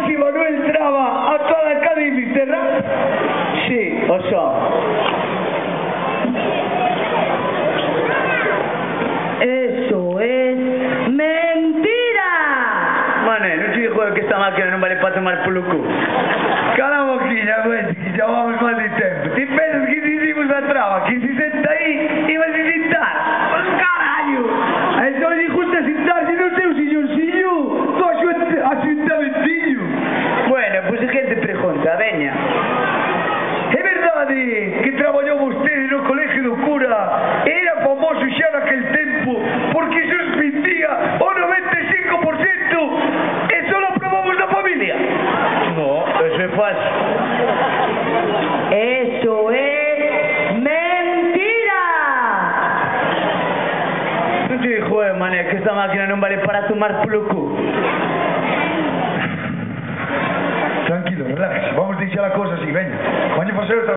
si Manuel traba a toda la cara de Inglaterra? Sí, o so. Eso es mentira. Mané, non te digo que esta máquina non vale para tomar polo cu. Cala a boquilla, güey, que xa vamos mal de tempo. Ti pensas que si hicimos a traba, que si senta aí, ibas a sentar? Pues carallo! A eso me dijo usted sentarse no seu señorcillo. Tú asentamentillo. Bueno, pues a gente pregunta, veña. É verdade que traballou vostede no colegio do cura? Era famoso xa naquel tempo porque suspendía o 95% e só aprobamos na familia. No, eso é falso. Eso es mentira. Non te dijo, mané, que esta máquina non vale para tomar polo cu. Tranquilo, relax. Vamos a deixar a cosa así, veña. Vamos a facer outra